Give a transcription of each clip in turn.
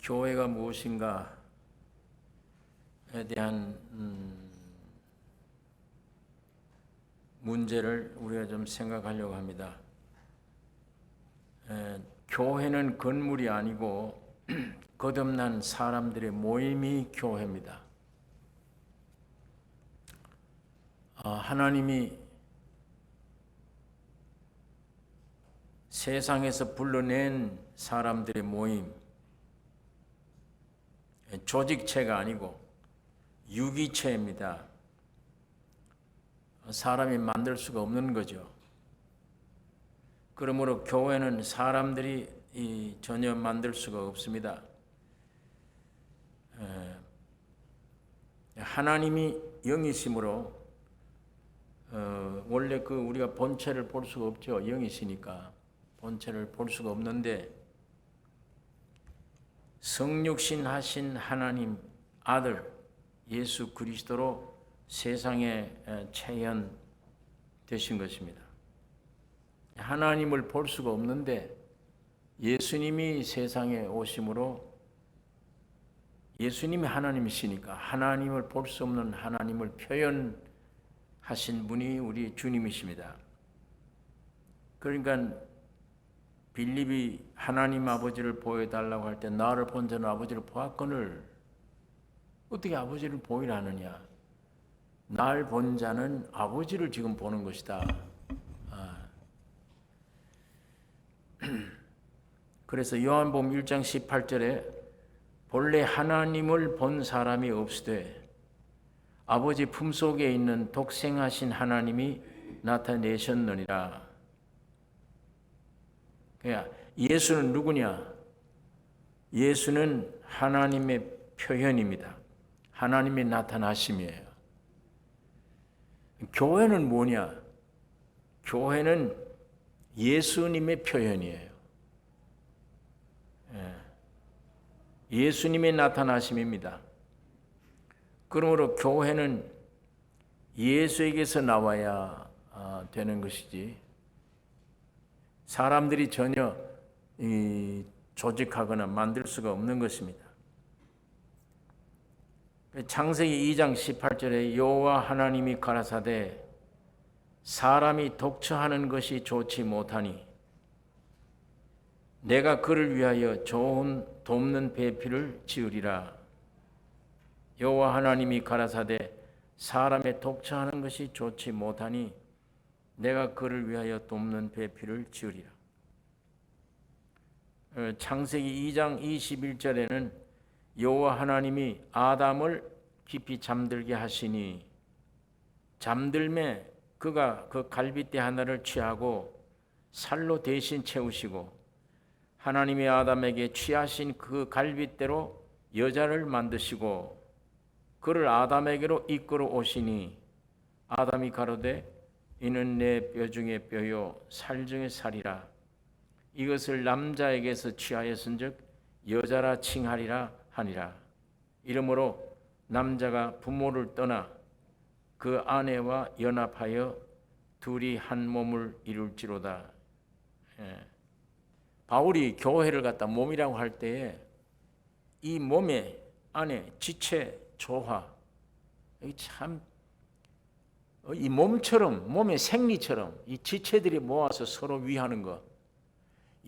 교회가 무엇인가에 대한 문제를 우리가 좀 생각하려고 합니다. 교회는 건물이 아니고 거듭난 사람들의 모임이 교회입니다. 하나님이 세상에서 불러낸 사람들의 모임, 조직체가 아니고 유기체입니다. 사람이 만들 수가 없는 거죠. 그러므로 교회는 사람들이 전혀 만들 수가 없습니다. 하나님이 영이심으로 원래 우리가 본체를 볼 수가 없죠. 영이시니까 본체를 볼 수가 없는데 성육신 하신 하나님 아들 예수 그리스도로 세상에 체현되신 것입니다. 하나님을 볼 수가 없는데 예수님이 세상에 오심으로 예수님이 하나님이시니까 하나님을 볼 수 없는 하나님을 표현하신 분이 우리 주님이십니다. 그러니까 빌립이 하나님 아버지를 보여달라고 할 때 나를 본 자는 아버지를 보았거늘 어떻게 아버지를 보이라느냐. 날 본 자는 아버지를 지금 보는 것이다. 그래서 요한복음 1장 18절에 본래 하나님을 본 사람이 없으되 아버지 품속에 있는 독생하신 하나님이 나타내셨느니라. 예수는 누구냐? 예수는 하나님의 표현입니다. 하나님의 나타나심이에요. 교회는 뭐냐? 교회는 예수님의 표현이에요. 예수님의 나타나심입니다. 그러므로 교회는 예수에게서 나와야 되는 것이지 사람들이 전혀 조직하거나 만들 수가 없는 것입니다. 창세기 2장 18절에 여호와 하나님이 가라사대 사람이 독처하는 것이 좋지 못하니 내가 그를 위하여 좋은 돕는 배필을 지으리라. 여호와 하나님이 가라사대 사람의 독처하는 것이 좋지 못하니 내가 그를 위하여 돕는 배필을 지으리라. 창세기 2장 21절에는 여호와 하나님이 아담을 깊이 잠들게 하시니 잠들매 그가 그 갈빗대 하나를 취하고 살로 대신 채우시고 하나님이 아담에게 취하신 그 갈빗대로 여자를 만드시고 그를 아담에게로 이끌어 오시니 아담이 가로되 이는 내 뼈 중에 뼈요 살 중에 살이라. 이것을 남자에게서 취하였은즉 여자라 칭하리라 하니라. 이러므로 남자가 부모를 떠나 그 아내와 연합하여 둘이 한 몸을 이룰지로다. 바울이 교회를 갖다 몸이라고 할 때에 이 몸의 안에 지체, 조화, 참 이 몸처럼 몸의 생리처럼 이 지체들이 모아서 서로 위하는 것,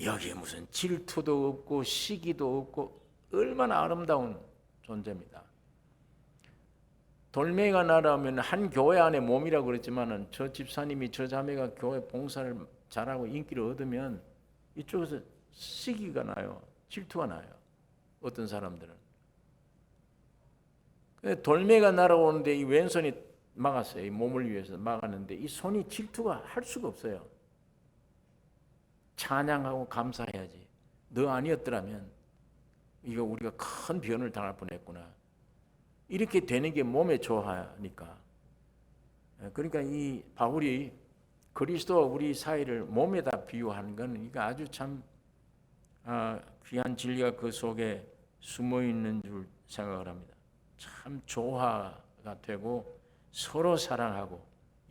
여기에 무슨 질투도 없고 시기도 없고 얼마나 아름다운 존재입니다. 돌멩이가 날아오면 한 교회 안에 몸이라고 그랬지만은 저 집사님이 저 자매가 교회 봉사를 잘하고 인기를 얻으면 이쪽에서 시기가 나요. 질투가 나요. 어떤 사람들은. 돌멩이가 날아오는데 이 왼손이 막았어요. 이 몸을 위해서 막았는데 이 손이 질투가 할 수가 없어요. 찬양하고 감사해야지. 너 아니었더라면 이거 우리가 큰 변을 당할 뻔했구나. 이렇게 되는 게 몸의 조화니까. 그러니까 이 바울이 그리스도와 우리 사이를 몸에다 비유하는 것은 이거 아주 참 귀한 진리가 그 속에 숨어 있는 줄 생각을 합니다. 참 조화가 되고 서로 사랑하고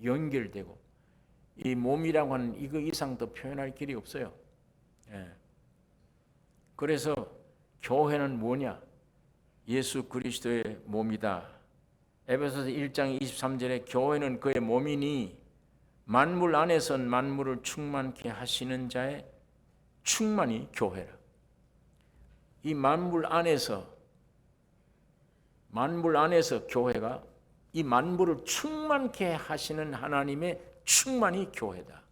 연결되고 이 몸이라고 하는 이거 이상 더 표현할 길이 없어요. 예. 그래서 교회는 뭐냐? 예수 그리스도의 몸이다. 에베소서 1장 23절에 교회는 그의 몸이니 만물 안에선 만물을 충만케 하시는 자의 충만이 교회라. 이 만물 안에서 교회가 이 만물을 충만케 하시는 하나님의 충만이 교회다.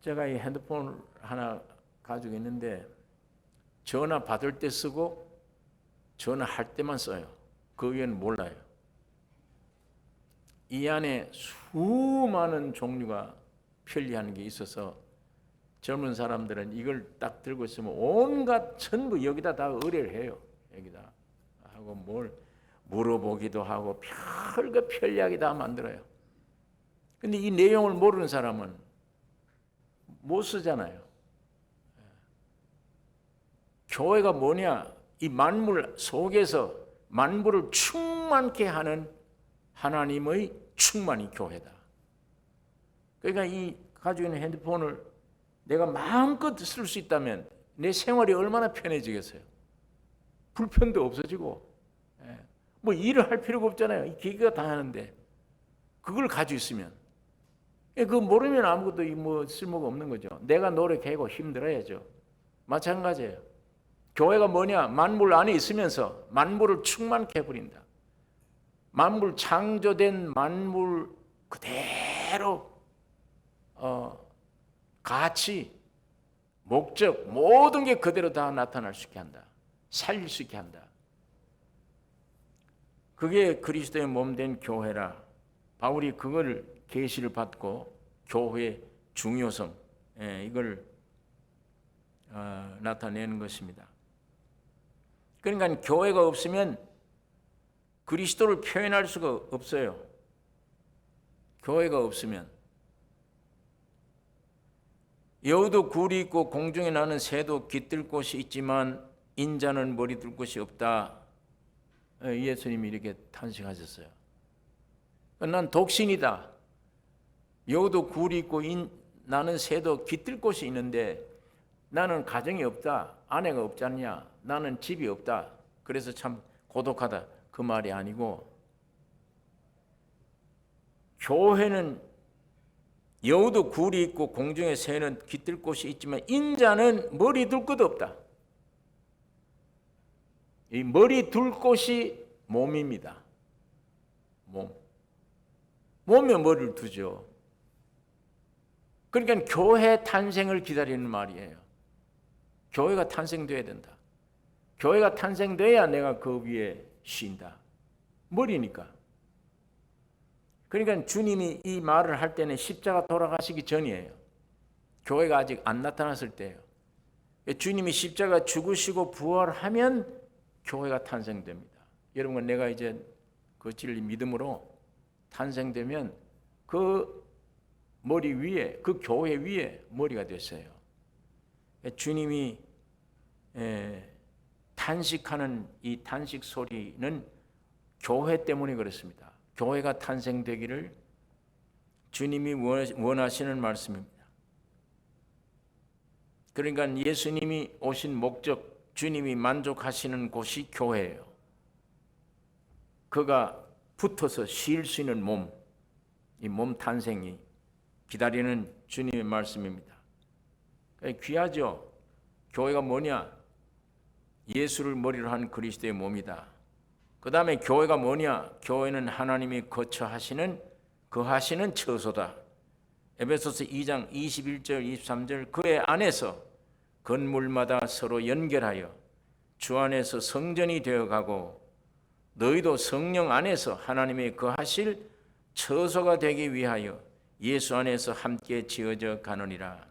제가 이 핸드폰 하나 가지고 있는데 전화 받을 때 쓰고 전화할 때만 써요. 그 외에는 몰라요. 이 안에 수많은 종류가 편리한 게 있어서 젊은 사람들은 이걸 딱 들고 있으면 온갖 전부 여기다 다 의뢰를 해요. 여기다 하고 뭘 물어보기도 하고 별거 편리하게 다 만들어요. 근데 이 내용을 모르는 사람은 못 쓰잖아요. 교회가 뭐냐? 이 만물 속에서 만물을 충만케 하는 하나님의 충만이 교회다. 그러니까 이 가지고 있는 핸드폰을 내가 마음껏 쓸 수 있다면 내 생활이 얼마나 편해지겠어요. 불편도 없어지고 뭐 일을 할 필요가 없잖아요. 이 기계가 다 하는데 그걸 가지고 있으면 그거 모르면 아무것도 뭐 쓸모가 없는 거죠. 내가 노력하고 힘들어야죠. 마찬가지예요. 교회가 뭐냐? 만물 안에 있으면서 만물을 충만케 해버린다. 만물 창조된 만물 그대로 가치, 목적 모든 게 그대로 다 나타날 수 있게 한다. 살릴 수 있게 한다. 그게 그리스도의 몸된 교회라. 바울이 그걸 계시를 받고 교회의 중요성 이걸 나타내는 것입니다. 그러니까 교회가 없으면 그리스도를 표현할 수가 없어요. 교회가 없으면 여우도 굴이 있고 공중에 나는 새도 깃들 곳이 있지만 인자는 머리 둘 곳이 없다. 예수님이 이렇게 탄식하셨어요. 난 독신이다. 여우도 굴이 있고 나는 새도 깃들 곳이 있는데 나는 가정이 없다. 아내가 없지 않냐. 나는 집이 없다. 그래서 참 고독하다. 그 말이 아니고 교회는 여우도 굴이 있고 공중에 새는 깃들 곳이 있지만 인자는 머리 둘 곳 없다. 이 머리 둘 곳이 몸입니다. 몸에 머리를 두죠. 그러니까 교회 탄생을 기다리는 말이에요. 교회가 탄생돼야 된다. 교회가 탄생돼야 내가 그 위에 쉰다. 머리니까. 그러니까 주님이 이 말을 할 때는 십자가 돌아가시기 전이에요. 교회가 아직 안 나타났을 때예요. 주님이 십자가 죽으시고 부활하면 교회가 탄생됩니다. 여러분, 내가 이제 그 진리 믿음으로 탄생되면 그 머리 위에, 그 교회 위에 머리가 됐어요. 주님이 탄식하는 이 탄식 소리는 교회 때문에 그렇습니다. 교회가 탄생되기를 주님이 원하시는 말씀입니다. 그러니까 예수님이 오신 목적, 주님이 만족하시는 곳이 교회예요. 그가 붙어서 쉴 수 있는 몸, 이 몸 탄생이 기다리는 주님의 말씀입니다. 귀하죠. 교회가 뭐냐? 예수를 머리로 한 그리스도의 몸이다. 그 다음에 교회가 뭐냐? 교회는 하나님이 거처하시는 거하시는 처소다. 에베소서 2장 21절 23절 그의 안에서 건물마다 서로 연결하여 주 안에서 성전이 되어가고 너희도 성령 안에서 하나님의 거하실 처소가 되기 위하여 예수 안에서 함께 지어져 가느니라.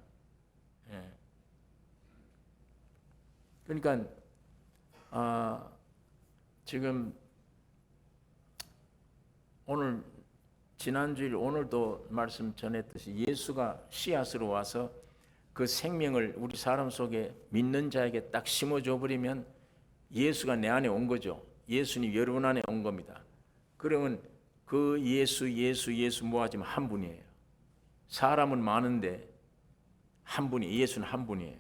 그러니까 지금 오늘 지난주일 오늘도 말씀 전했듯이 예수가 씨앗으로 와서 그 생명을 우리 사람 속에 믿는 자에게 딱 심어줘 버리면 예수가 내 안에 온 거죠. 예수님 여러분 안에 온 겁니다. 그러면 그 예수 모아지면 한 분이에요. 사람은 많은데 한 분이, 예수는 한 분이에요.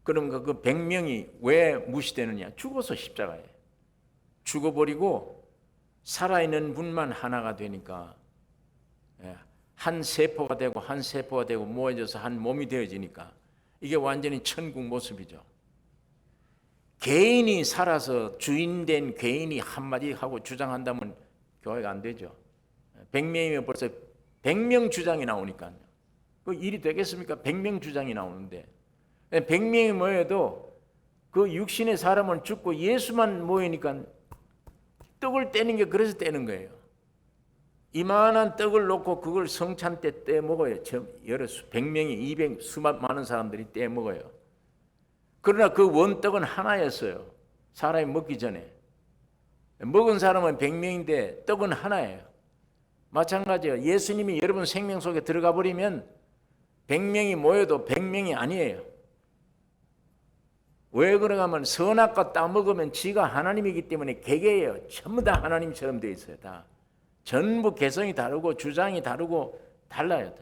그러니까 그 100명이 왜 무시되느냐? 죽어서 십자가에 죽어버리고 살아있는 분만 하나가 되니까, 한 세포가 되고 한 세포가 되고 모여져서 한 몸이 되어지니까 이게 완전히 천국 모습이죠. 개인이 살아서 주인된 개인이 한마디 하고 주장한다면 교회가 안 되죠. 100명이면 벌써 100명 주장이 나오니까요. 그 일이 되겠습니까? 100명 주장이 나오는데 100명이 모여도 그 육신의 사람은 죽고 예수만 모이니까 떡을 떼는 게 그래서 떼는 거예요. 이만한 떡을 놓고 그걸 성찬 때 떼 먹어요. 여러 100명이 200 수만 많은 사람들이 떼 먹어요. 그러나 그 원떡은 하나였어요. 사람이 먹기 전에. 먹은 사람은 100명인데 떡은 하나예요. 마찬가지예요. 예수님이 여러분 생명 속에 들어가 버리면 100명이 모여도 100명이 아니에요. 왜 그런가 하면 선악과 따먹으면 지가 하나님이기 때문에 개개예요. 전부 다 하나님처럼 되어 있어요. 다. 전부 개성이 다르고 주장이 다르고 달라요.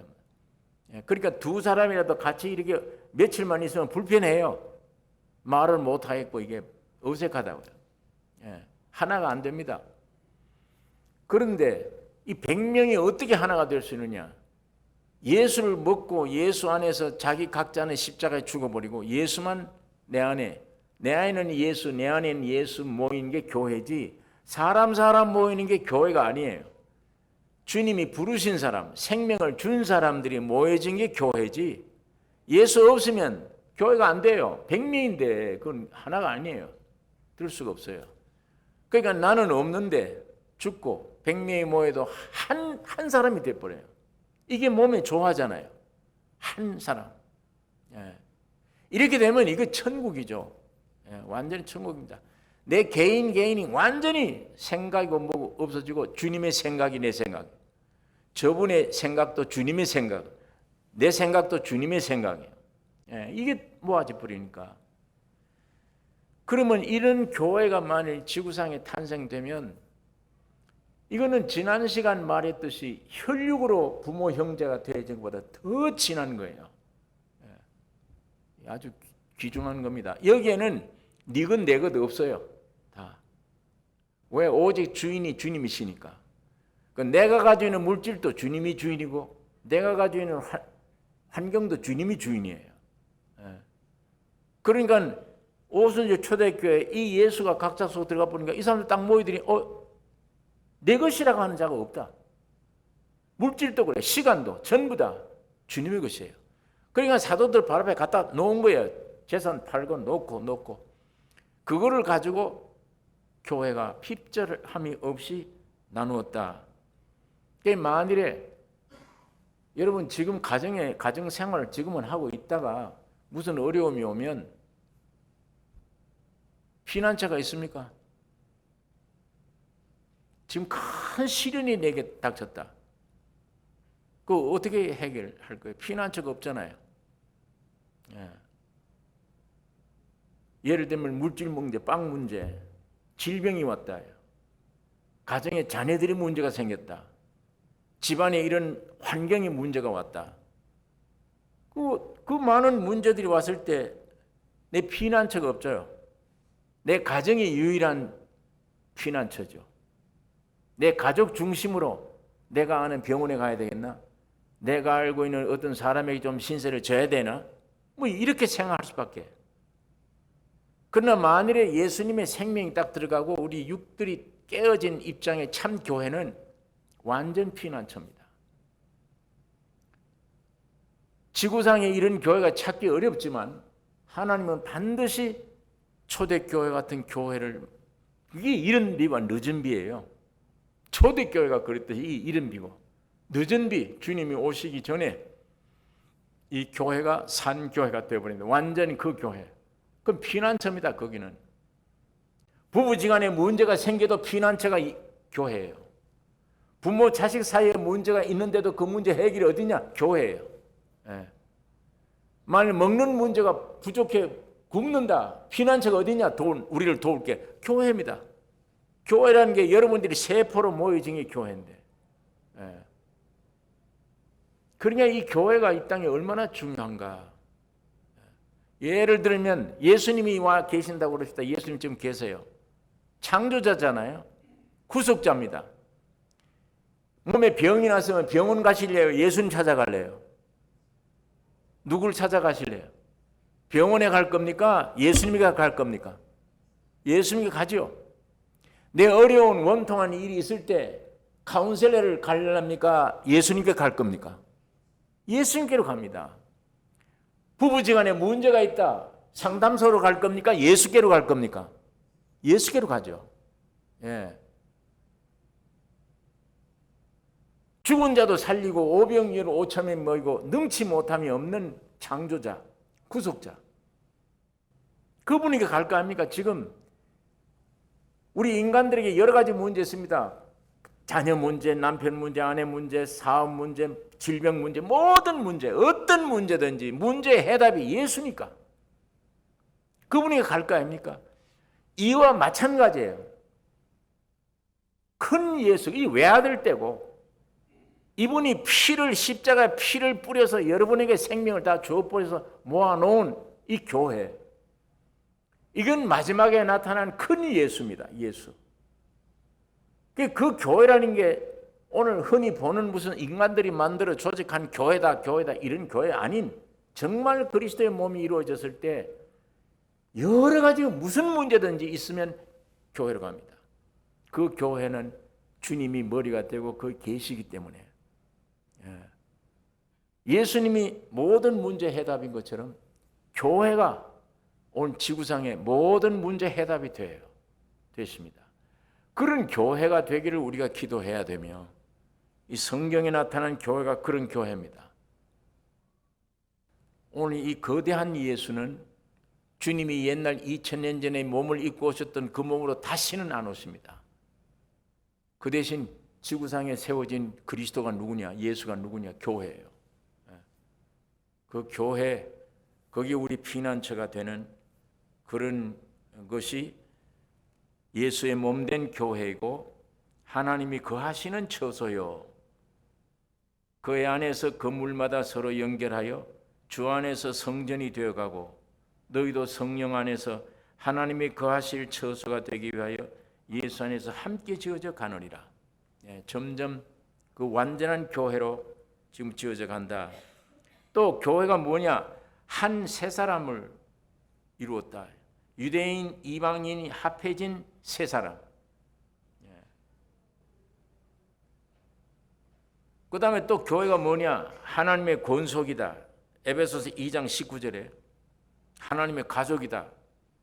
그러니까 두 사람이라도 같이 이렇게 며칠만 있으면 불편해요. 말을 못 하겠고 이게 어색하다고요. 하나가 안 됩니다. 그런데 이 100명이 어떻게 하나가 될 수 있느냐? 예수를 먹고 예수 안에서 자기 각자는 십자가에 죽어버리고 예수만 내 안에, 내 안에는 예수, 내 안에는 예수 모이는 게 교회지 사람 모이는 게 교회가 아니에요. 주님이 부르신 사람, 생명을 준 사람들이 모여진 게 교회지 예수 없으면 교회가 안 돼요. 100명인데 그건 하나가 아니에요. 들 수가 없어요. 그러니까 나는 없는데 죽고 100명이 모여도 한 사람이 돼버려요. 이게 몸에 좋아하잖아요. 한 사람. 이렇게 되면 이거 천국이죠. 완전히 천국입니다. 내 개인이 완전히 생각이고 뭐고 없어지고 주님의 생각이 내 생각, 저분의 생각도 주님의 생각, 내 생각도 주님의 생각이에요. 이게 모아져 버리니까. 그러면 이런 교회가 만일 지구상에 탄생되면 이거는 지난 시간 말했듯이 혈육으로 부모 형제가 되어진 것보다 더 진한 거예요. 아주 귀중한 겁니다. 여기에는 니것 내것 없어요. 다. 왜? 오직 주인이 주님이시니까. 내가 가지고 있는 물질도 주님이 주인이고 내가 가지고 있는 환경도 주님이 주인이에요. 그러니까 오순절 초대교회 이 예수가 각자 속 들어가 보니까 이 사람들 딱 모이더니 내 것이라고 하는 자가 없다. 물질도 그래, 시간도 전부 다 주님의 것이에요. 그러니까 사도들 발 앞에 갖다 놓은 거예요. 재산 팔고 놓고 그거를 가지고 교회가 핍절함이 없이 나누었다. 만일에 여러분 지금 가정생활을 지금은 하고 있다가 무슨 어려움이 오면 피난처가 있습니까? 지금 큰 시련이 내게 닥쳤다. 그거 어떻게 해결할 거예요? 피난처가 없잖아요. 예를 들면 물질 문제, 빵 문제, 질병이 왔다. 가정에 자녀들이 문제가 생겼다. 집안에 이런 환경의 문제가 왔다. 그 많은 문제들이 왔을 때 내 피난처가 없죠. 내 가정이 유일한 피난처죠. 내 가족 중심으로 내가 아는 병원에 가야 되겠나? 내가 알고 있는 어떤 사람에게 좀 신세를 져야 되나? 뭐 이렇게 생각할 수밖에. 그러나 만일에 예수님의 생명이 딱 들어가고 우리 육들이 깨어진 입장의 참 교회는 완전 피난처입니다. 지구상에 이런 교회가 찾기 어렵지만 하나님은 반드시 초대교회 같은 교회를, 이게 이른 비와 늦은 비예요. 초대교회가 그랬듯이 이른 비고 늦은 비, 주님이 오시기 전에 이 교회가 산교회가 되어버린다. 완전히 그 교회. 그럼 피난처입니다. 거기는. 부부지간에 문제가 생겨도 피난처가 교회예요. 부모 자식 사이에 문제가 있는데도 그 문제 해결이 어디냐? 교회예요. 만일 먹는 문제가 부족해 굶는다. 피난처가 어디냐? 우리를 도울게. 교회입니다. 교회라는 게 여러분들이 세포로 모여진 게 교회인데, 그러니까 이 교회가 이 땅에 얼마나 중요한가. 예를 들면 예수님이 와 계신다고 그럽시다. 예수님 지금 계세요. 창조자잖아요. 구속자입니다. 몸에 병이 났으면 병원 가실래요? 예수님 찾아갈래요? 누굴 찾아가실래요? 병원에 갈 겁니까? 예수님이 갈 겁니까? 예수님이 가죠. 내 어려운 원통한 일이 있을 때 카운셀러를 갈랍니까? 예수님께 갈 겁니까? 예수님께로 갑니다. 부부지간에 문제가 있다. 상담소로 갈 겁니까? 예수께로 갈 겁니까? 예수께로 가죠. 예. 죽은 자도 살리고 오병이어로 5천명 모이고 능치 못함이 없는 창조자, 구속자. 그분에게 갈 거 아닙니까? 지금 우리 인간들에게 여러 가지 문제 있습니다. 자녀 문제, 남편 문제, 아내 문제, 사업 문제, 질병 문제, 모든 문제, 어떤 문제든지 문제의 해답이 예수니까. 그분에게 갈 거 아닙니까? 이와 마찬가지예요. 큰 예수, 이 외아들 때고 이분이 십자가에 피를 뿌려서 여러분에게 생명을 다 주어버려서 모아놓은 이 교회, 이건 마지막에 나타난 큰 예수입니다. 예수. 그 교회라는 게 오늘 흔히 보는 무슨 인간들이 만들어 조직한 교회다 이런 교회 아닌, 정말 그리스도의 몸이 이루어졌을 때 여러 가지 무슨 문제든지 있으면 교회로 갑니다. 그 교회는 주님이 머리가 되고 거기 계시기 때문에, 예수님이 모든 문제 해답인 것처럼 교회가 오늘 지구상의 모든 문제 해답이 되십니다. 그런 교회가 되기를 우리가 기도해야 되며, 이 성경에 나타난 교회가 그런 교회입니다. 오늘 이 거대한 예수는 주님이 옛날 2000년 전에 몸을 입고 오셨던 그 몸으로 다시는 안 오십니다. 그 대신 지구상에 세워진 그리스도가 누구냐? 예수가 누구냐? 교회예요. 그 교회, 거기 우리 피난처가 되는 그런 것이 예수의 몸된 교회이고 하나님이 거하시는 처소요. 그 안에서 건물마다 서로 연결하여 주 안에서 성전이 되어가고 너희도 성령 안에서 하나님이 거하실 처소가 되기 위하여 예수 안에서 함께 지어져 가느니라. 점점 그 완전한 교회로 지금 지어져 간다. 또 교회가 뭐냐? 한 세 사람을 이루었다. 유대인, 이방인이 합해진 세 사람. 그 다음에 또 교회가 뭐냐? 하나님의 권속이다. 에베소서 2장 19절에 하나님의 가족이다.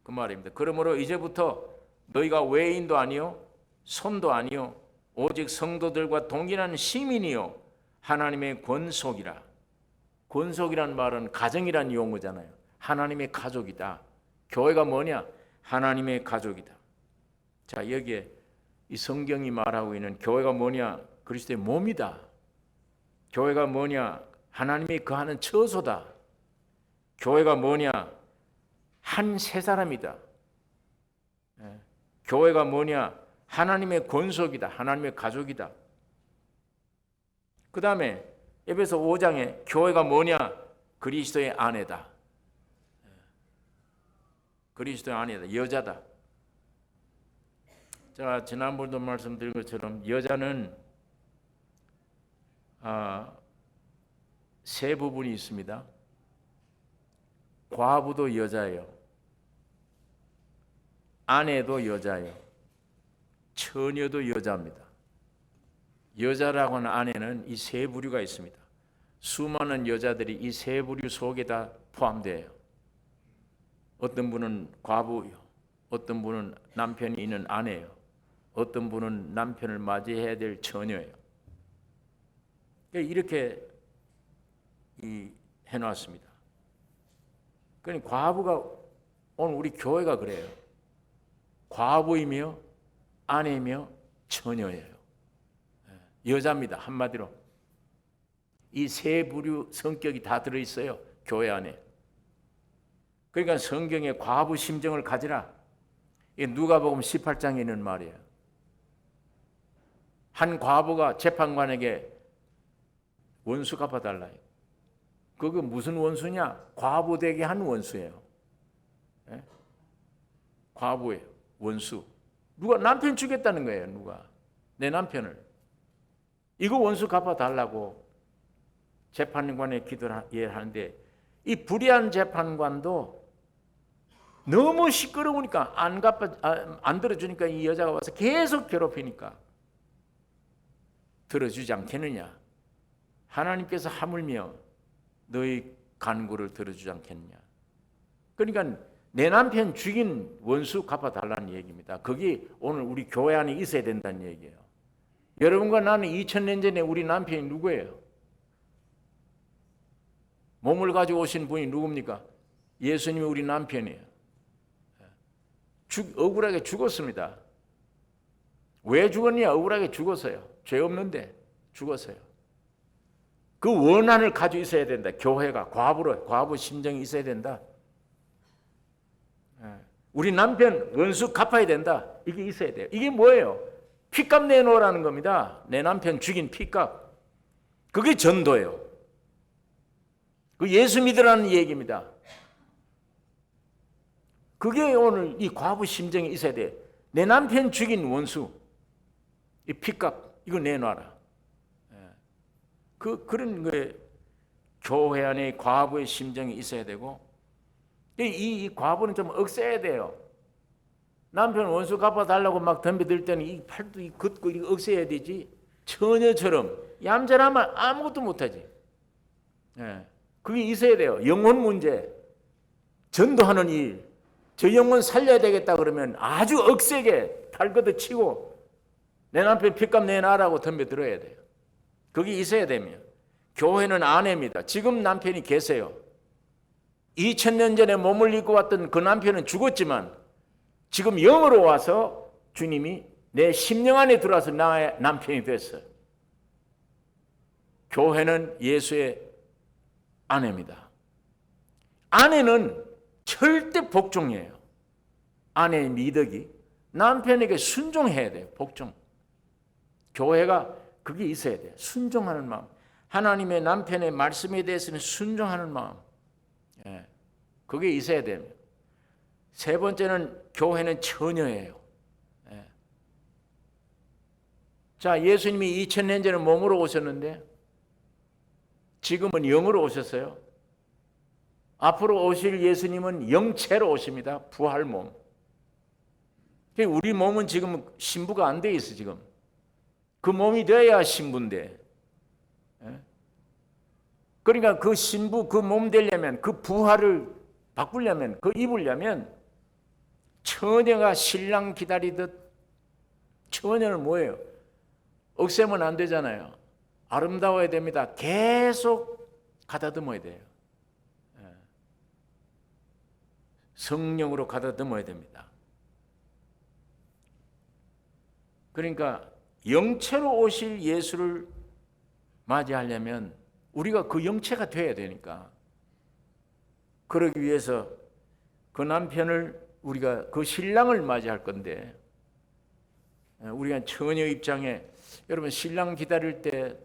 그 말입니다. 그러므로 이제부터 너희가 외인도 아니요 손도 아니요 오직 성도들과 동일한 시민이요 하나님의 권속이라. 권속이란 말은 가정이란 용어잖아요. 하나님의 가족이다. 교회가 뭐냐? 하나님의 가족이다. 자, 여기에 이 성경이 말하고 있는 교회가 뭐냐? 그리스도의 몸이다. 교회가 뭐냐? 하나님이 거하는 처소다. 교회가 뭐냐? 한 세 사람이다. 교회가 뭐냐? 하나님의 권속이다. 하나님의 가족이다. 그 다음에 에베소 5장에 교회가 뭐냐? 그리스도의 아내다. 그리스도의 아내다. 여자다. 자, 지난번도 말씀드린 것처럼 여자는 세 부분이 있습니다. 과부도 여자예요. 아내도 여자예요. 처녀도 여자입니다. 여자라고 하는 아내는 이 세 부류가 있습니다. 수많은 여자들이 이 세 부류 속에 다 포함돼요. 어떤 분은 과부요, 어떤 분은 남편이 있는 아내예요, 어떤 분은 남편을 맞이해야 될 처녀예요. 이렇게 해놨습니다. 그러니까 과부가 오늘 우리 교회가 그래요. 과부이며 아내이며 처녀예요. 여자입니다. 한마디로 이 세 부류 성격이 다 들어있어요. 교회 안에. 그러니까 성경에 과부 심정을 가지라. 이게 누가복음 18장에 있는 말이에요. 한 과부가 재판관에게 원수 갚아달라. 그게 무슨 원수냐? 과부 되게 한 원수예요. 예? 과부예요. 원수. 누가 남편 죽였다는 거예요. 누가 내 남편을. 이거 원수 갚아달라고 재판관에 기도를 하는데, 이 불의한 재판관도 너무 시끄러우니까 안 들어주니까 이 여자가 와서 계속 괴롭히니까 들어주지 않겠느냐. 하나님께서 하물며 너희 간구를 들어주지 않겠느냐. 그러니까 내 남편 죽인 원수 갚아달라는 얘기입니다. 그게 오늘 우리 교회 안에 있어야 된다는 얘기예요. 여러분과 나는 2000년 전에 우리 남편이 누구예요? 몸을 가지고 오신 분이 누굽니까? 예수님이 우리 남편이에요. 억울하게 죽었습니다. 왜 죽었냐? 억울하게 죽었어요. 죄 없는데 죽었어요. 그 원한을 가지고 있어야 된다. 교회가 과부 심정이 있어야 된다. 우리 남편 원수 갚아야 된다. 이게 있어야 돼요. 이게 뭐예요? 피값 내놓으라는 겁니다. 내 남편 죽인 피값. 그게 전도예요. 그 예수 믿으라는 얘기입니다. 그게 오늘 이 과부 심정이 있어야 돼. 내 남편 죽인 원수, 이 피값 이거 내놔라. 그런 거에 교회 안에 과부의 심정이 있어야 되고, 이 과부는 좀 억세야 돼요. 남편 원수 갚아달라고 막 덤벼들 때는 이 팔도 긋고 억세야 되지. 처녀처럼 얌전하면 아무것도 못하지. 그게 있어야 돼요. 영혼 문제, 전도하는 일, 저 영혼 살려야 되겠다 그러면 아주 억세게 팔 걷어치고 내 남편 핏값 내놔라고 덤벼들어야 돼요. 그게 있어야 되면. 교회는 아내입니다. 지금 남편이 계세요. 2000년 전에 몸을 입고 왔던 그 남편은 죽었지만 지금 영으로 와서 주님이 내 심령 안에 들어와서 나의 남편이 됐어요. 교회는 예수의 아내입니다. 아내는 절대 복종이에요. 아내의 미덕이 남편에게 순종해야 돼요. 복종. 교회가 그게 있어야 돼요. 순종하는 마음. 하나님의 남편의 말씀에 대해서는 순종하는 마음. 그게 있어야 됩니다. 세 번째는 교회는 처녀예요. 자, 예수님이 2000년 전에 몸으로 오셨는데 지금은 영으로 오셨어요. 앞으로 오실 예수님은 영체로 오십니다. 부활 몸. 우리 몸은 지금 신부가 안 돼 있어. 지금 그 몸이 돼야 신부인데, 그러니까 그 신부 그 몸 되려면, 그 부활을 바꾸려면, 그 입으려면 처녀가 신랑 기다리듯. 처녀는 뭐예요? 억세면 안 되잖아요. 아름다워야 됩니다. 계속 가다듬어야 돼요. 성령으로 가다듬어야 됩니다. 그러니까 영체로 오실 예수를 맞이하려면 우리가 그 영체가 되어야 되니까, 그러기 위해서 그 남편을, 우리가 그 신랑을 맞이할 건데, 우리가 처녀 입장에, 여러분 신랑 기다릴 때,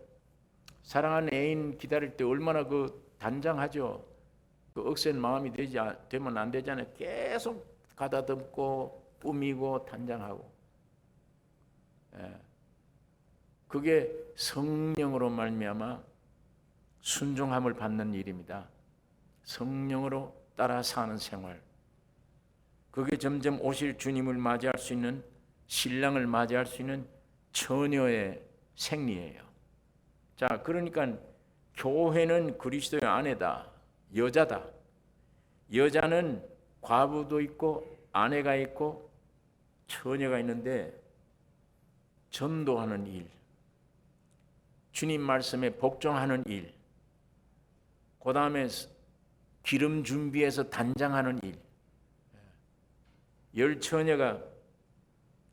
사랑하는 애인 기다릴 때 얼마나 그 단장하죠. 그 억센 마음이 되면 안 되잖아요. 계속 가다듬고 꾸미고 단장하고. 그게 성령으로 말미암아 순종함을 받는 일입니다. 성령으로 따라 사는 생활. 그게 점점 오실 주님을 맞이할 수 있는, 신랑을 맞이할 수 있는 처녀의 생리예요. 자, 그러니까 교회는 그리스도의 아내다. 여자다. 여자는 과부도 있고 아내가 있고 처녀가 있는데, 전도하는 일, 주님 말씀에 복종하는 일, 그 다음에 기름 준비해서 단장하는 일. 10처녀가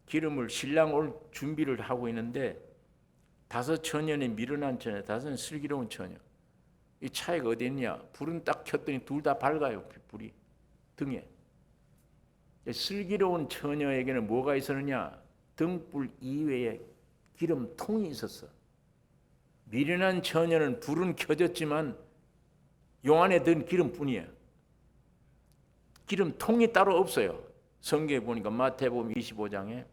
기름을, 신랑 올 준비를 하고 있는데 5처녀는 미련한 처녀, 5은 슬기로운 처녀. 이 차이가 어디 있냐? 불은 딱 켰더니 둘 다 밝아요. 불이 등에. 슬기로운 처녀에게는 뭐가 있었느냐? 등불 이외에 기름통이 있었어. 미련한 처녀는 불은 켜졌지만 용 안에 든 기름뿐이에요. 기름통이 따로 없어요. 성경에 보니까 마태복음 25장에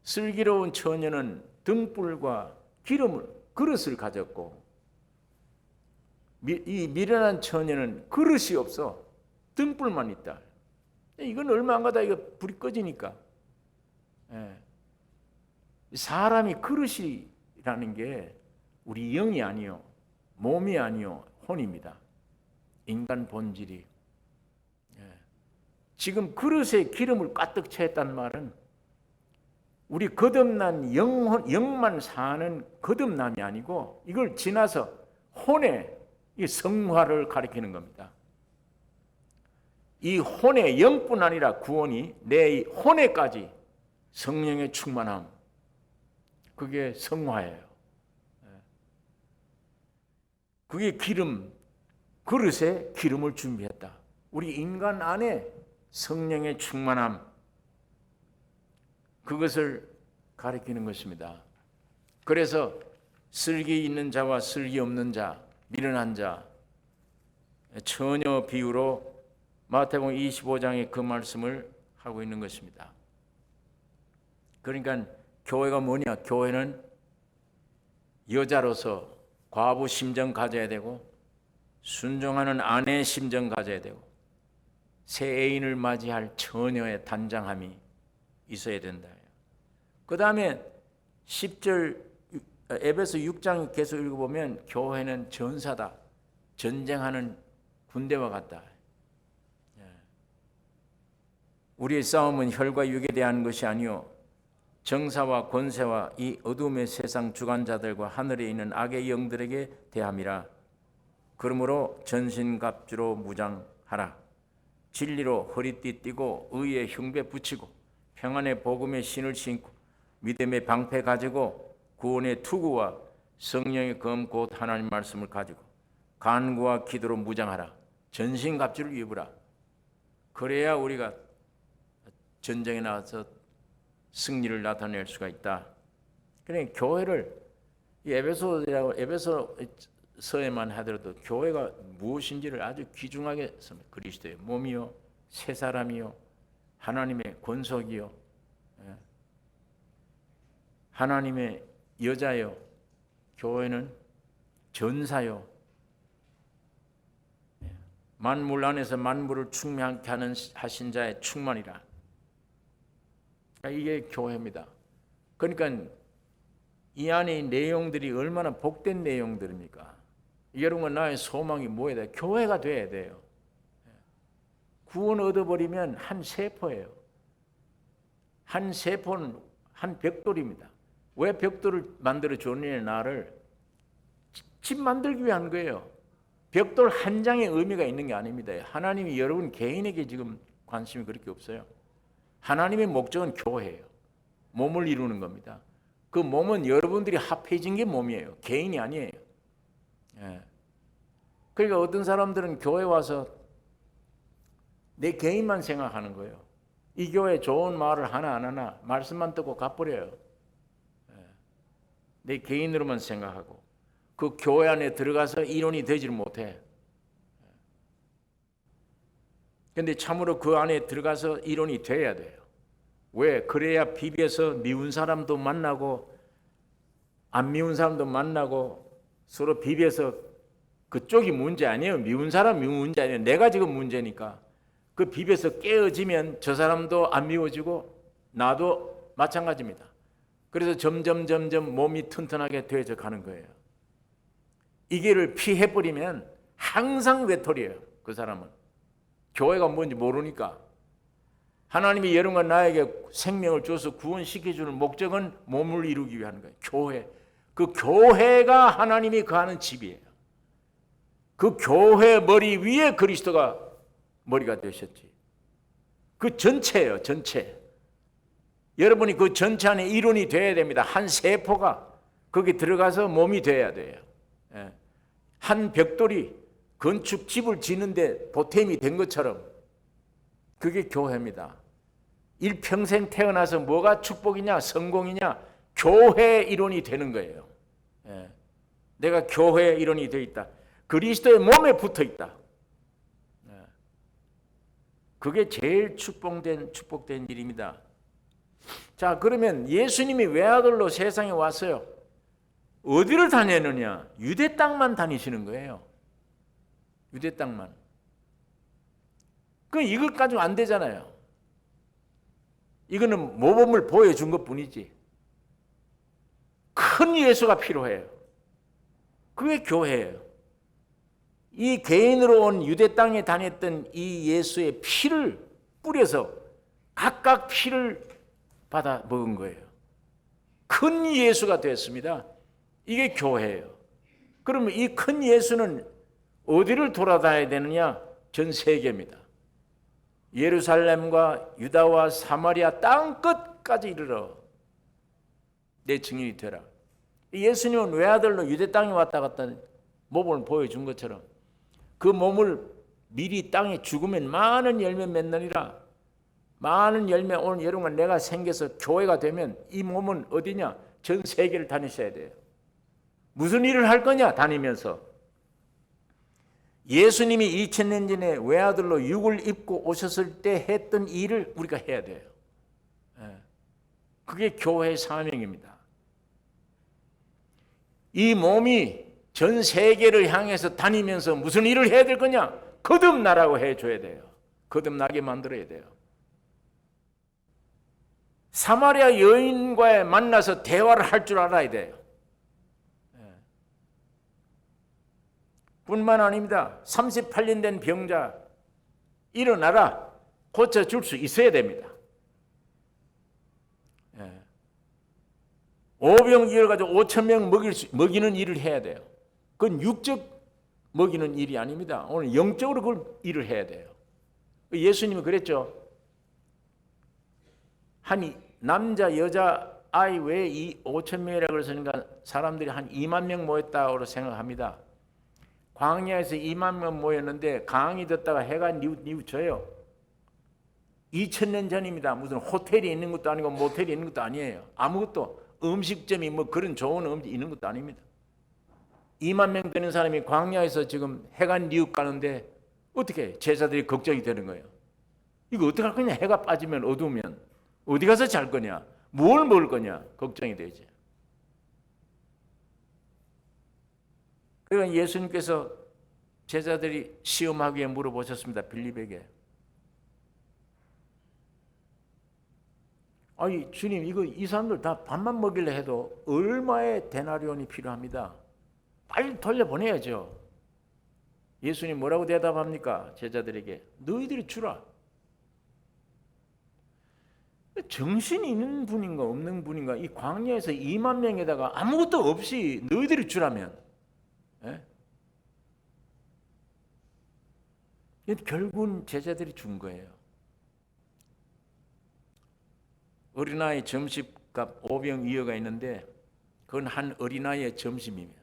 슬기로운 처녀는 등불과 기름을 그릇을 가졌고 이 미련한 처녀는 그릇이 없어. 등불만 있다. 이건 얼마 안 가다 이거 불이 꺼지니까. 사람이 그릇이라는 게 우리 영이 아니요, 몸이 아니요, 혼입니다. 인간 본질이. 지금 그릇에 기름을 가득 채웠단 말은 우리 거듭난 영만 사는 거듭남이 아니고 이걸 지나서 혼의 이 성화를 가리키는 겁니다. 이 혼의 영뿐 아니라 구원이 내 혼에까지 성령의 충만함, 그게 성화예요. 그게 기름, 그릇에 기름을 준비했다. 우리 인간 안에 성령의 충만함, 그것을 가리키는 것입니다. 그래서 슬기 있는 자와 슬기 없는 자, 미련한 자, 처녀 비유로 마태복음 25장에 그 말씀을 하고 있는 것입니다. 그러니까 교회가 뭐냐? 교회는 여자로서 과부 심정 가져야 되고 순종하는 아내 심정 가져야 되고 새 애인을 맞이할 처녀의 단장함이 있어야 된다. 그 다음에 10절 에베소 6장 계속 읽어보면 교회는 전사다. 전쟁하는 군대와 같다. 우리의 싸움은 혈과 육에 대한 것이 아니요 정사와 권세와 이 어둠의 세상 주관자들과 하늘에 있는 악의 영들에게 대함이라. 그러므로 전신갑주로 무장하라. 진리로 허리띠 띠고 의의 흉배 붙이고 평안의 복음의 신을 신고 믿음의 방패 가지고 구원의 투구와 성령의 검 곧 하나님 말씀을 가지고 간구와 기도로 무장하라. 전신갑주를 입으라. 그래야 우리가 전쟁에 나가서 승리를 나타낼 수가 있다. 그러니까 교회를 에베소서에만 하더라도 교회가 무엇인지를 아주 귀중하게 씁니다. 그리스도의 몸이요, 새 사람이요, 하나님의 권속이요, 하나님의 여자요, 교회는 전사요, 만물 안에서 만물을 충만케 하신 자의 충만이라. 이게 교회입니다. 그러니까 이 안에 내용들이 얼마나 복된 내용들입니까? 여러분, 나의 소망이 뭐야 돼? 교회가 돼야 돼요. 구원 얻어버리면 한 세포예요. 한 세포는 한 벽돌입니다. 왜 벽돌을 만들어 줬느냐? 나를 집 만들기 위한 거예요. 벽돌 한 장의 의미가 있는 게 아닙니다. 하나님이 여러분 개인에게 지금 관심이 그렇게 없어요. 하나님의 목적은 교회예요. 몸을 이루는 겁니다. 그 몸은 여러분들이 합해진 게 몸이에요. 개인이 아니에요. 그러니까 어떤 사람들은 교회 와서 내 개인만 생각하는 거예요. 이 교회 좋은 말을 하나 안 하나 말씀만 듣고 가버려요. 내 개인으로만 생각하고 그 교회 안에 들어가서 일원이 되지를 못해. 근데 참으로 그 안에 들어가서 일원이 돼야 돼요. 왜? 그래야 비벼서 미운 사람도 만나고 안 미운 사람도 만나고 서로 비벼서 그쪽이 문제 아니에요. 미운 사람이 문제 아니에요. 내가 지금 문제니까. 그 비벼서 깨어지면 저 사람도 안 미워지고 나도 마찬가지입니다. 그래서 점점 몸이 튼튼하게 되어져 가는 거예요. 이 길을 피해버리면 항상 외톨이에요. 그 사람은. 교회가 뭔지 모르니까. 하나님이 여러분과 나에게 생명을 줘서 구원시켜주는 목적은 몸을 이루기 위한 거예요. 교회. 그 교회가 하나님이 거하는 집이에요. 그 교회 머리 위에 그리스도가 머리가 되셨지. 그 전체예요. 전체. 여러분이 그 전체 안에 일원이 되어야 됩니다. 한 세포가 거기 들어가서 몸이 되어야 돼요. 한 벽돌이 건축집을 지는데 보탬이 된 것처럼 그게 교회입니다. 일평생 태어나서 뭐가 축복이냐 성공이냐 교회 이론이 되는 거예요. 예. 내가 교회 이론이 되어 있다. 그리스도의 몸에 붙어 있다. 예. 그게 제일 축복된 일입니다. 자, 그러면 예수님이 외아들로 세상에 왔어요. 어디를 다녔느냐? 유대 땅만 다니시는 거예요. 유대 땅만. 그 이걸 가지고 안 되잖아요. 이거는 모범을 보여준 것뿐이지. 큰 예수가 필요해요. 그게 교회예요. 이 개인으로 온 유대 땅에 다녔던 이 예수의 피를 뿌려서 각각 피를 받아 먹은 거예요. 큰 예수가 됐습니다. 이게 교회예요. 그러면 이 큰 예수는 어디를 돌아다녀야 되느냐? 전 세계입니다. 예루살렘과 유다와 사마리아 땅 끝까지 이르러 내 증인이 되라. 예수님은 외아들로 유대 땅에 왔다 갔다 모범을 보여준 것처럼 그 몸을 미리 땅에 죽으면 많은 열매 맺느니라. 많은 열매, 오늘 여러분 내가 생겨서 교회가 되면 이 몸은 어디냐? 전 세계를 다니셔야 돼요. 무슨 일을 할 거냐? 다니면서 예수님이 2000년 전에 외아들로 육을 입고 오셨을 때 했던 일을 우리가 해야 돼요. 그게 교회의 사명입니다. 이 몸이 전 세계를 향해서 다니면서 무슨 일을 해야 될 거냐? 거듭나라고 해줘야 돼요. 거듭나게 만들어야 돼요. 사마리아 여인과 만나서 대화를 할 줄 알아야 돼요. 뿐만 아닙니다. 38년 된 병자 일어나라 고쳐줄 수 있어야 됩니다. 오병이어를 가지고 5,000명 먹이는 일을 해야 돼요. 그건 육적 먹이는 일이 아닙니다. 오늘 영적으로 그걸 일을 해야 돼요. 예수님이 그랬죠. 한 남자 여자 아이 외에 이 5,000명이라고 그랬으니까 사람들이 한 2만 명 모였다고 생각합니다. 광야에서 2만 명 모였는데 강이 떴다가 해가 뉘우쳐요. 2000년 전입니다. 무슨 호텔이 있는 것도 아니고 모텔이 있는 것도 아니에요. 아무것도 음식점이 뭐 그런 좋은 음식 있는 것도 아닙니다. 2만 명 되는 사람이 광야에서 지금 해가 뉘우가는데 어떻게 제자들이 걱정이 되는 거예요. 이거 어떻게 할 거냐? 해가 빠지면 어두우면 어디 가서 잘 거냐? 뭘 먹을 거냐? 걱정이 되지. 그러니까 예수님께서 제자들이 시험하기 위해 물어보셨습니다. 빌립에게. 아니 주님 이거 이 사람들 다 밥만 먹이려 해도 얼마의 데나리온이 필요합니다. 빨리 돌려보내야죠. 예수님 뭐라고 대답합니까? 제자들에게 너희들이 주라. 정신이 있는 분인가 없는 분인가 이 광야에서 2만 명에다가 아무것도 없이 너희들이 주라면 결국은 제자들이 준 거예요. 어린아이 점심값 5병2어가 있는데 그건 한 어린아이의 점심이며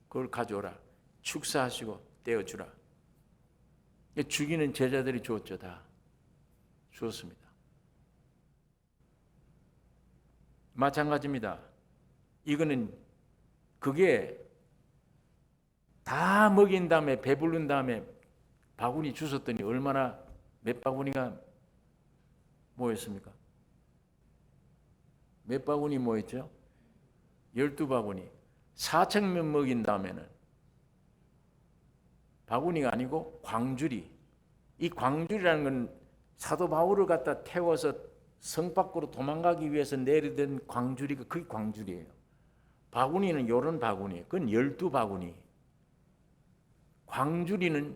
그걸 가져오라. 축사하시고 떼어주라. 죽이는 제자들이 주었죠. 다 주었습니다. 마찬가지입니다. 이거는 그게 다 먹인 다음에 배부른 다음에 바구니 주셨더니 얼마나 몇 바구니가 모였습니까? 몇 바구니 모였죠? 12바구니. 4,000명 먹인 다음에는 바구니가 아니고 광주리. 이 광주리라는 건 사도 바울을 갖다 태워서 성 밖으로 도망가기 위해서 내리던 광주리가 그게 광주리예요. 바구니는 요런 바구니. 그건 12바구니. 광주리는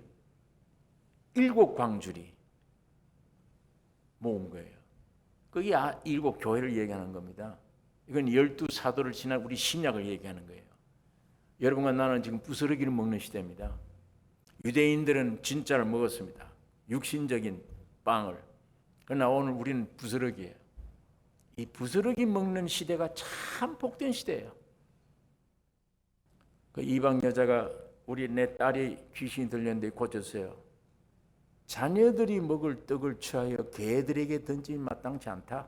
7광주리 모은 거예요. 그게 7 교회를 얘기하는 겁니다. 이건 12사도를 지난 우리 신약을 얘기하는 거예요. 여러분과 나는 지금 부스러기를 먹는 시대입니다. 유대인들은 진짜를 먹었습니다. 육신적인 빵을. 그러나 오늘 우리는 부스러기예요. 이 부스러기 먹는 시대가 참 복된 시대예요. 그 이방 여자가 우리 내 딸이 귀신이 들렸는데 고쳤어요. 자녀들이 먹을 떡을 취하여 개들에게 던지면 마땅치 않다.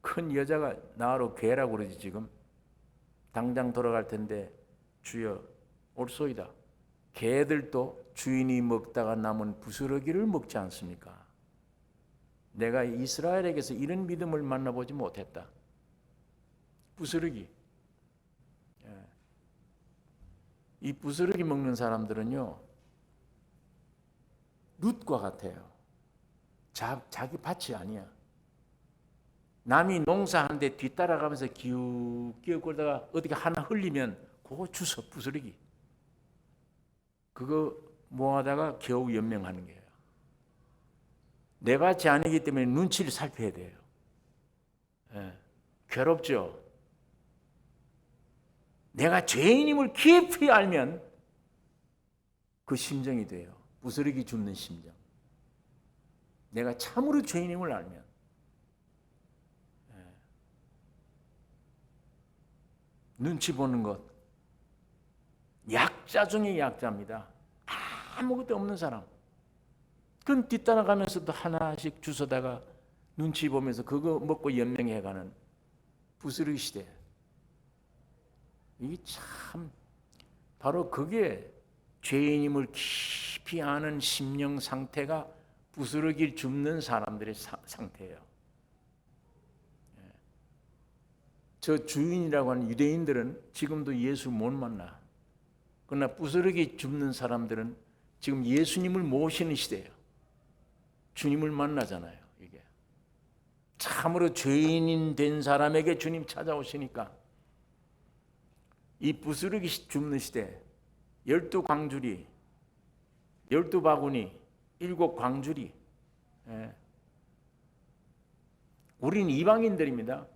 큰 여자가 나로 괴라고 그러지. 지금 당장 돌아갈 텐데 주여 올소이다. 개들도 주인이 먹다가 남은 부스러기를 먹지 않습니까? 내가 이스라엘에게서 이런 믿음을 만나보지 못했다. 부스러기. 이 부스러기 먹는 사람들은요, 룻과 같아요. 자기 밭이 아니야. 남이 농사하는데 뒤따라가면서 기웃기웃 거리다가 어디가 하나 흘리면 그거 주워, 부스러기. 그거 모아다가 겨우 연명하는 거예요. 내 밭이 아니기 때문에 눈치를 살펴야 돼요. 괴롭죠. 내가 죄인임을 깊이 알면 그 심정이 돼요. 부스러기 줍는 심정. 내가 참으로 죄인임을 알면. 눈치 보는 것. 약자 중에 약자입니다. 아무것도 없는 사람. 그건 뒤따라가면서도 하나씩 주워다가 눈치 보면서 그거 먹고 연명해가는 부스러기 시대. 이게 참 바로 그게 죄인임을 깊이 아는 심령 상태가 부스러기를 줍는 사람들의 상태예요. 저 주인이라고 하는 유대인들은 지금도 예수 못 만나. 그러나 부스러기 줍는 사람들은 지금 예수님을 모시는 시대예요. 주님을 만나잖아요. 이게 참으로 죄인인 된 사람에게 주님 찾아오시니까 이 부스러기 줍는 시대, 12광주리, 12바구니, 7광주리. 우린 이방인들입니다.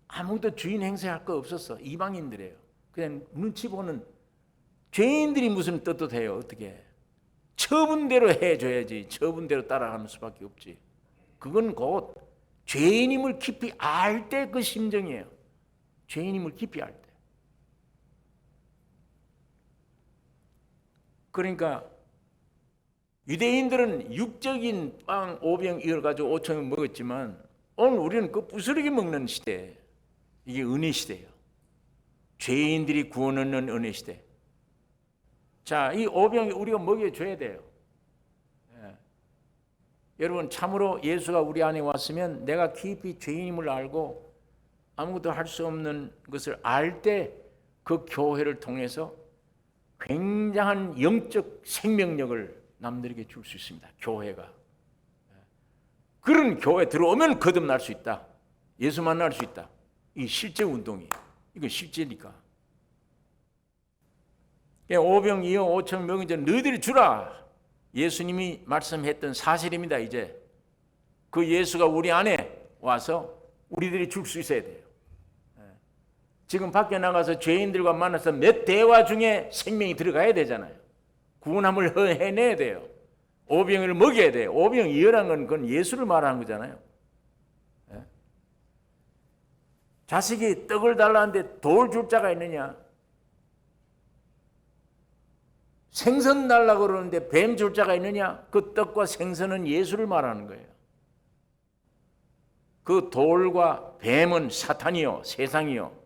아무도 주인 행세할 거 없었어. 이방인들이에요. 그냥 눈치 보는 죄인들이 무슨 떳떳해요. 어떻게 처분대로 해줘야지. 처분대로 따라가는 수밖에 없지. 그건 곧 죄인임을 깊이 알 때 그 심정이에요. 죄인임을 깊이 알 때. 그러니까 유대인들은 육적인 빵 5병 이걸 가지고 5천원 먹었지만 오늘 우리는 그 부스러기 먹는 시대. 이게 은혜 시대예요. 죄인들이 구원 얻는 은혜 시대. 자, 이 5병 우리가 먹여줘야 돼요. 여러분 참으로 예수가 우리 안에 왔으면 내가 깊이 죄인임을 알고 아무것도 할 수 없는 것을 알 때 그 교회를 통해서 굉장한 영적 생명력을 남들에게 줄 수 있습니다. 교회가. 그런 교회 들어오면 거듭날 수 있다. 예수 만날 수 있다. 이 실제 운동이에요. 이건 실제니까. 5병 2억 5천 명이 이제 너희들이 주라. 예수님이 말씀했던 사실입니다. 이제 그 예수가 우리 안에 와서 우리들이 줄 수 있어야 돼요. 지금 밖에 나가서 죄인들과 만나서 몇 대화 중에 생명이 들어가야 되잖아요. 구원함을 해내야 돼요. 5병을 먹여야 돼요. 5병 2어란 건 그건 예수를 말하는 거잖아요. 자식이 떡을 달라는데 돌 줄 자가 있느냐? 생선 달라고 그러는데 뱀 줄 자가 있느냐? 그 떡과 생선은 예수를 말하는 거예요. 그 돌과 뱀은 사탄이요, 세상이요.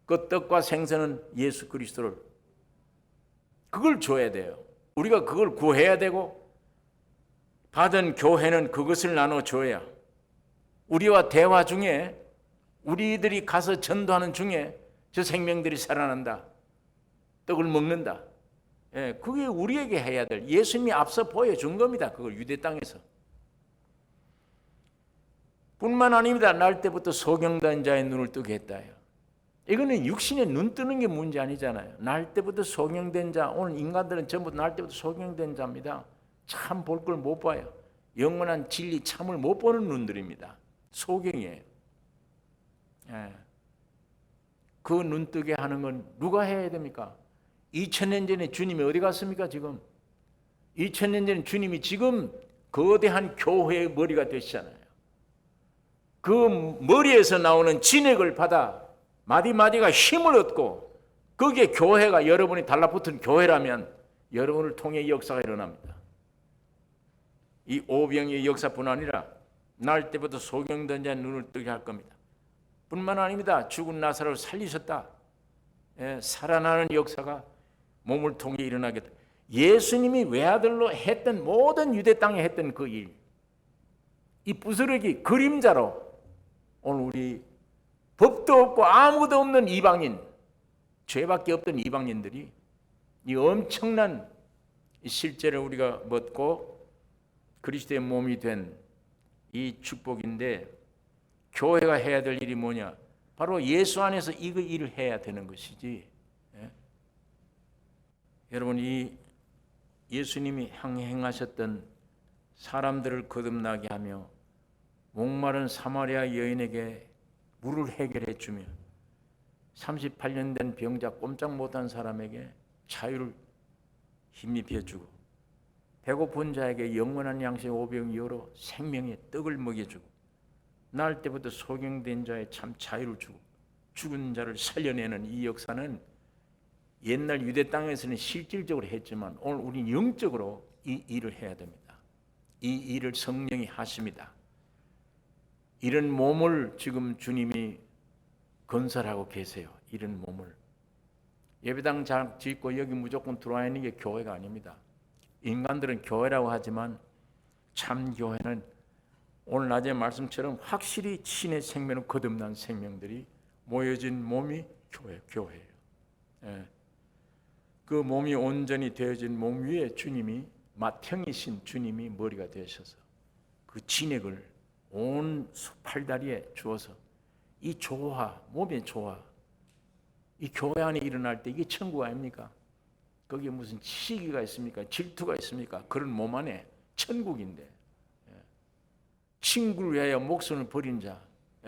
그 떡과 생선은 예수 그리스도를. 그걸 줘야 돼요. 우리가 그걸 구해야 되고 받은 교회는 그것을 나눠줘야 우리와 대화 중에 우리들이 가서 전도하는 중에 저 생명들이 살아난다. 떡을 먹는다. 그게 우리에게 해야 될 예수님이 앞서 보여준 겁니다. 그걸 유대 땅에서. 뿐만 아닙니다. 날 때부터 소경된 자의 눈을 뜨게 했다요. 이거는 육신에 눈 뜨는 게 문제 아니잖아요. 날 때부터 소경된 자, 오늘 인간들은 전부 날 때부터 소경된 자입니다. 참 볼 걸 못 봐요. 영원한 진리 참을 못 보는 눈들입니다. 소경이에요. 그 눈 뜨게 하는 건 누가 해야 됩니까? 2000년 전에 주님이 어디 갔습니까? 지금 2000년 전에 주님이 지금 거대한 교회의 머리가 되시잖아요. 그 머리에서 나오는 진액을 받아 마디마디가 힘을 얻고 거기에 교회가 여러분이 달라붙은 교회라면 여러분을 통해 역사가 일어납니다. 이 오병의 역사뿐 아니라 날 때부터 소경된 자의 눈을 뜨게 할 겁니다. 뿐만 아닙니다. 죽은 나사로를 살리셨다. 살아나는 역사가 몸을 통해 일어나겠다. 예수님이 외아들로 했던 모든 유대 땅에 했던 그 일, 이 부스러기 그림자로 오늘 우리 법도 없고 아무도 없는 이방인, 죄밖에 없던 이방인들이 이 엄청난 실제를 우리가 먹고 그리스도의 몸이 된 이 축복인데, 교회가 해야 될 일이 뭐냐? 바로 예수 안에서 이 일을 해야 되는 것이지. 여러분, 이 예수님이 행하셨던 사람들을 거듭나게 하며 목마른 사마리아 여인에게 물을 해결해 주며 38년 된 병자 꼼짝 못한 사람에게 자유를 힘입혀 주고 배고픈 자에게 영원한 양식 오병 이어로 생명의 떡을 먹여주고 날 때부터 소경된 자에 참 자유를 주고 죽은 자를 살려내는 이 역사는 옛날 유대 땅에서는 실질적으로 했지만 오늘 우리는 영적으로 이 일을 해야 됩니다. 이 일을 성령이 하십니다. 이런 몸을 지금 주님이 건설하고 계세요. 이런 몸을. 예배당 잘 짓고 여기 무조건 들어와 있는 게 교회가 아닙니다. 인간들은 교회라고 하지만 참 교회는 오늘 낮의 말씀처럼 확실히 신의 생명을 거듭난 생명들이 모여진 몸이 교회예요. 그 몸이 온전히 되어진 몸 위에 주님이 맏형이신 주님이 머리가 되셔서 그 진액을 온 팔다리에 주어서 이 조화, 몸의 조화, 이 교회 안에 일어날 때 이게 천국 아닙니까? 거기에 무슨 시기가 있습니까? 질투가 있습니까? 그런 몸 안에 천국인데, 친구를 위하여 목숨을 버린 자,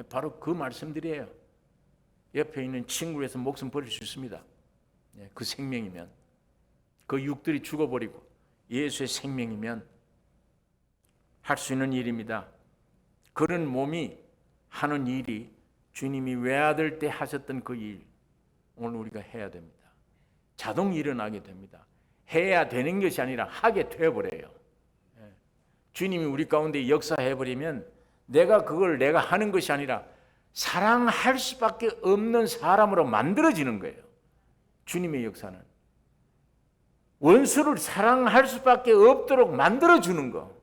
바로 그 말씀들이에요. 옆에 있는 친구를 위해서 목숨 버릴 수 있습니다. 그 생명이면, 그 육들이 죽어버리고 예수의 생명이면 할 수 있는 일입니다. 그런 몸이 하는 일이 주님이 외아들 때 하셨던 그 일, 오늘 우리가 해야 됩니다. 자동 일어나게 됩니다. 해야 되는 것이 아니라 하게 되어버려요. 주님이 우리 가운데 역사해버리면 그걸 내가 하는 것이 아니라 사랑할 수밖에 없는 사람으로 만들어지는 거예요. 주님의 역사는 원수를 사랑할 수밖에 없도록 만들어주는 거.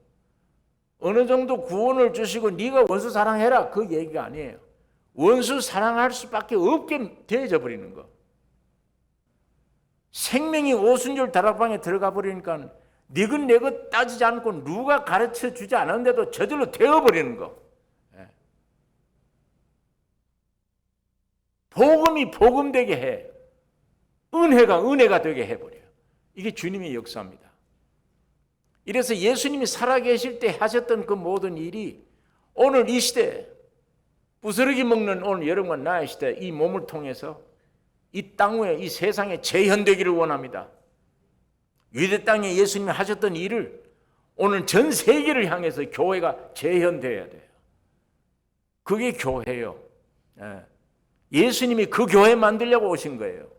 어느 정도 구원을 주시고 네가 원수 사랑해라 그 얘기가 아니에요. 원수 사랑할 수밖에 없게 되어져 버리는 거. 생명이 오순절 다락방에 들어가 버리니까 네것 내것 따지지 않고 누가 가르쳐 주지 않았는데도 저절로 되어버리는 거. 복음이 복음되게 해. 은혜가 은혜가 되게 해버려요. 이게 주님의 역사입니다. 이래서 예수님이 살아계실 때 하셨던 그 모든 일이 오늘 이 시대, 부스러기 먹는 오늘 여러분과 나의 시대, 이 몸을 통해서 이 땅 위에, 이 세상에 재현되기를 원합니다. 유대 땅에 예수님이 하셨던 일을 오늘 전 세계를 향해서 교회가 재현되어야 돼요. 그게 교회예요. 예수님이 그 교회 만들려고 오신 거예요.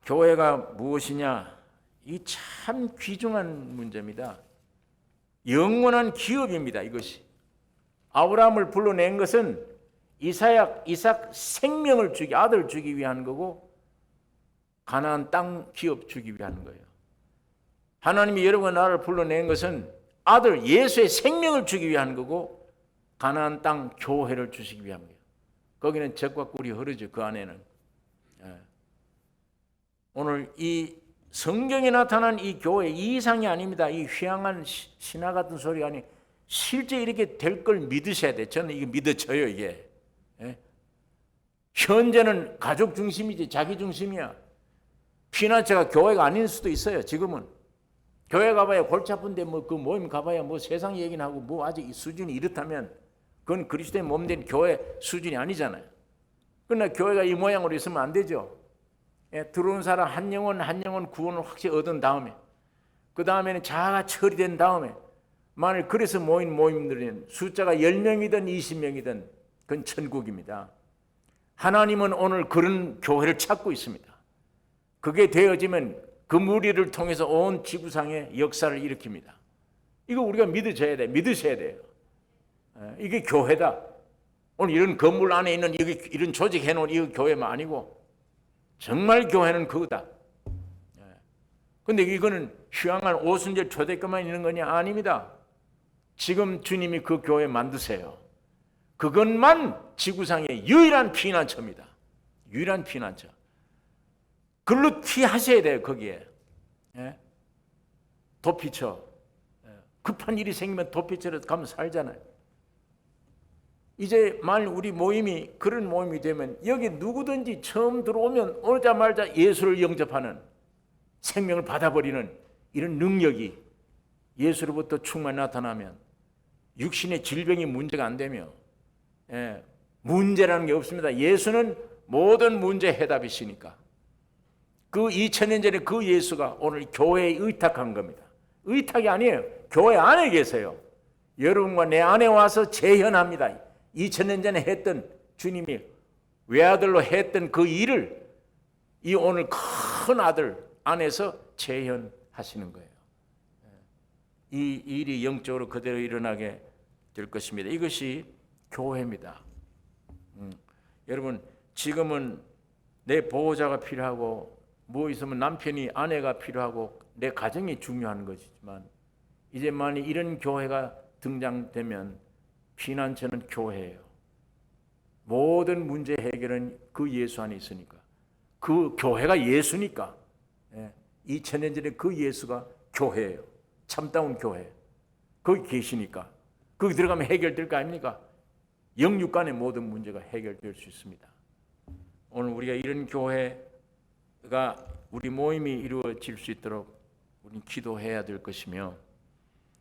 교회가 무엇이냐? 이 참 귀중한 문제입니다. 영원한 기업입니다. 이것이. 아브라함을 불러낸 것은 이삭 생명을 주기, 아들 주기 위한 거고 가나안 땅 기업 주기 위한 거예요. 하나님이 여러분과 나를 불러낸 것은 아들 예수의 생명을 주기 위한 거고 가나안 땅 교회를 주시기 위한 거예요. 거기는 젖과 꿀이 흐르죠. 그 안에는. 오늘 이 성경에 나타난 이 교회 이 이상이 아닙니다. 이 휘황한 신화 같은 소리가 아니 실제 이렇게 될 걸 믿으셔야 돼요. 저는 이게 믿어져요. 이게. 현재는 가족 중심이지 자기 중심이야. 피난처가 교회가 아닐 수도 있어요. 지금은 교회 가봐야 골치 아픈데 뭐 그 모임 가봐야 뭐 세상 얘기나 하고 뭐 아직 이 수준이 이렇다면 그건 그리스도의 몸된 교회 수준이 아니잖아요. 그러나 교회가 이 모양으로 있으면 안 되죠. 들어온 사람 한 영혼 구원을 확실히 얻은 다음에 그 다음에는 자아가 처리된 다음에 만일 그래서 모인 모임들은 숫자가 10명이든 20명이든 그건 천국입니다. 하나님은 오늘 그런 교회를 찾고 있습니다. 그게 되어지면 그 무리를 통해서 온 지구상에 역사를 일으킵니다. 이거 우리가 믿으셔야 돼요. 이게 교회다. 오늘 이런 건물 안에 있는 이런 조직 해놓은 이 교회만 아니고 정말 교회는 그거다. 근데 이거는 휴양한 오순절 초대교만 있는 거냐? 아닙니다. 지금 주님이 그 교회 만드세요. 그것만 지구상의 유일한 피난처입니다. 유일한 피난처. 글로 피하셔야 돼요. 거기에 도피처. 급한 일이 생기면 도피처로 가면 살잖아요. 이제 만일 우리 모임이 그런 모임이 되면 여기 누구든지 처음 들어오면 오자마자 예수를 영접하는, 생명을 받아버리는 이런 능력이 예수로부터 충만히 나타나면 육신의 질병이 문제가 안 되며 문제라는 게 없습니다. 예수는 모든 문제 해답이시니까. 그 2000년 전에 그 예수가 오늘 교회에 의탁한 겁니다. 의탁이 아니에요. 교회 안에 계세요. 여러분과 내 안에 와서 재현합니다. 2000년 전에 했던, 주님이 외아들로 했던 그 일을 이 오늘 큰 아들 안에서 재현하시는 거예요. 이 일이 영적으로 그대로 일어나게 될 것입니다. 이것이 교회입니다. 여러분, 지금은 내 보호자가 필요하고 뭐 있으면 남편이, 아내가 필요하고 내 가정이 중요한 것이지만 이제 만약 이런 교회가 등장되면 피난처는 교회예요. 모든 문제 해결은 그 예수 안에 있으니까. 그 교회가 예수니까. 2000년 전에 그 예수가 교회예요. 참다운 교회. 거기 계시니까. 거기 들어가면 해결될 거 아닙니까? 영육 간의 모든 문제가 해결될 수 있습니다. 오늘 우리가 이런 교회가 우리 모임이 이루어질 수 있도록 우리는 기도해야 될 것이며,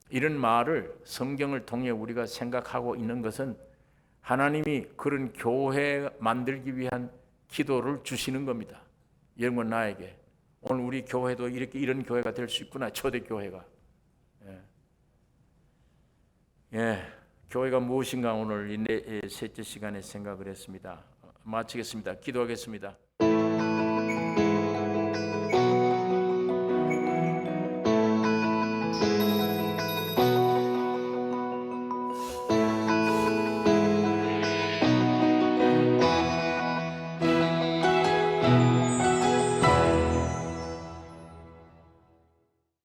이런 말을 성경을 통해 우리가 생각하고 있는 것은 하나님이 그런 교회 만들기 위한 기도를 주시는 겁니다. 여러분과 나에게. 오늘 우리 교회도 이런 교회가 될 수 있구나. 초대교회가. 교회가 무엇인가 오늘 이 셋째 시간에 생각을 했습니다. 마치겠습니다. 기도하겠습니다.